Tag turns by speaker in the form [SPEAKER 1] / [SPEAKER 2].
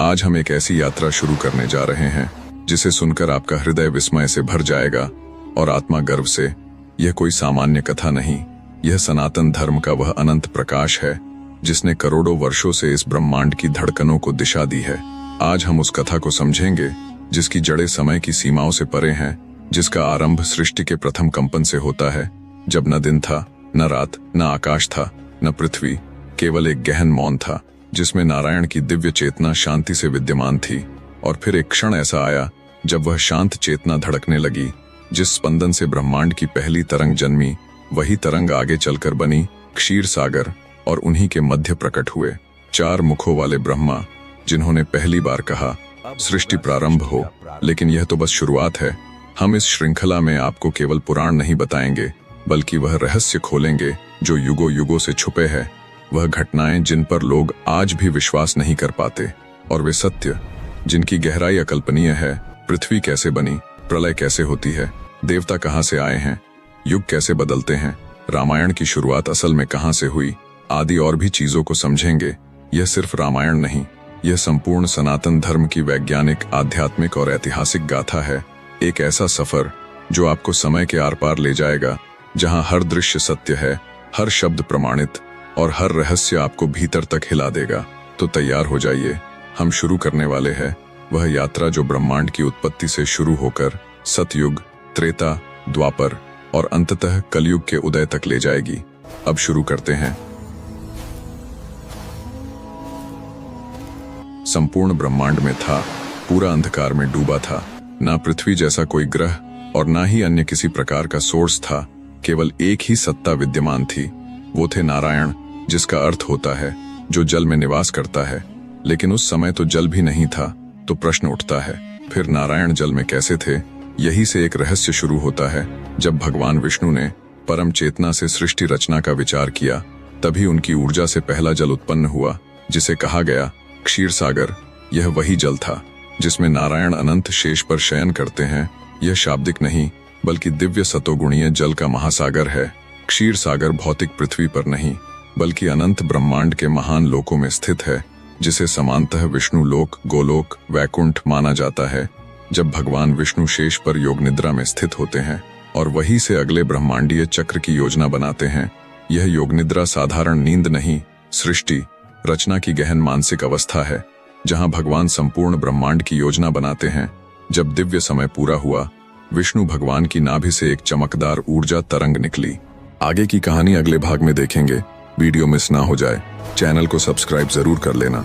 [SPEAKER 1] आज हम एक ऐसी यात्रा शुरू करने जा रहे हैं जिसे सुनकर आपका हृदय विस्मय से भर जाएगा और आत्मा गर्व से। यह कोई सामान्य कथा नहीं, यह सनातन धर्म का वह अनंत प्रकाश है जिसने करोड़ों वर्षों से इस ब्रह्मांड की धड़कनों को दिशा दी है। आज हम उस कथा को समझेंगे जिसकी जड़ें समय की सीमाओं से परे हैं, जिसका आरंभ सृष्टि के प्रथम कंपन से होता है, जब न दिन था, न रात, न आकाश था, न पृथ्वी, केवल एक गहन मौन था जिसमें नारायण की दिव्य चेतना शांति से विद्यमान थी। और फिर एक क्षण ऐसा आया जब वह शांत चेतना धड़कने लगी। जिस स्पंदन से ब्रह्मांड की पहली तरंग जन्मी, वही तरंग आगे चलकर बनी क्षीर सागर और उन्हीं के मध्य प्रकट हुए 4 मुखों वाले ब्रह्मा, जिन्होंने पहली बार कहा सृष्टि प्रारंभ हो। लेकिन यह तो बस शुरुआत है। हम इस श्रृंखला में आपको केवल पुराण नहीं बताएंगे, बल्कि वह रहस्य खोलेंगे जो युगों युगों से छुपे है, वह घटनाएं जिन पर लोग आज भी विश्वास नहीं कर पाते, और वे सत्य जिनकी गहराई अकल्पनीय है। पृथ्वी कैसे बनी, प्रलय कैसे होती है, देवता कहां से आए हैं, युग कैसे बदलते हैं, रामायण की शुरुआत असल में कहां से हुई, आदि और भी चीजों को समझेंगे। यह सिर्फ रामायण नहीं, यह संपूर्ण सनातन धर्म की वैज्ञानिक, आध्यात्मिक और ऐतिहासिक गाथा है। एक ऐसा सफर जो आपको समय के आर पार ले जाएगा, जहां हर दृश्य सत्य है, हर शब्द प्रमाणित और हर रहस्य आपको भीतर तक हिला देगा। तो तैयार हो जाइए, हम शुरू करने वाले हैं वह यात्रा जो ब्रह्मांड की उत्पत्ति से शुरू होकर सतयुग, त्रेता, द्वापर और अंततः कलयुग के उदय तक ले जाएगी। अब शुरू करते हैं। संपूर्ण ब्रह्मांड में था, पूरा अंधकार में डूबा था। ना पृथ्वी जैसा कोई ग्रह और ना ही अन्य किसी प्रकार का सोर्स था। केवल एक ही सत्ता विद्यमान थी, वो थे नारायण, जिसका अर्थ होता है जो जल में निवास करता है। लेकिन उस समय तो जल भी नहीं था। तो प्रश्न उठता है, फिर नारायण जल में कैसे थे? यही से एक रहस्य शुरू होता है। जब भगवान विष्णु ने परम चेतना से सृष्टि रचना का विचार किया, तभी उनकी ऊर्जा से पहला जल उत्पन्न हुआ, जिसे कहा गया क्षीर सागर। यह वही जल था जिसमें नारायण अनंत शेष पर शयन करते हैं। यह शाब्दिक नहीं, बल्कि दिव्य सतोगुणीय जल का महासागर है। क्षीर सागर भौतिक पृथ्वी पर नहीं, बल्कि अनंत ब्रह्मांड के महान लोकों में स्थित है, जिसे समानतः विष्णु लोक, गोलोक, वैकुंठ माना जाता है। जब भगवान विष्णु शेष पर योग निद्रा में स्थित होते हैं और वहीं से अगले ब्रह्मांडीय चक्र की योजना बनाते हैं। यह योग निद्रा साधारण नींद नहीं, सृष्टि रचना की गहन मानसिक अवस्था है, जहां भगवान संपूर्ण ब्रह्मांड की योजना बनाते हैं। जब दिव्य समय पूरा हुआ, विष्णु भगवान की नाभि से एक चमकदार ऊर्जा तरंग निकली। आगे की कहानी अगले भाग में देखेंगे। वीडियो मिस ना हो जाए, चैनल को सब्सक्राइब जरूर कर लेना।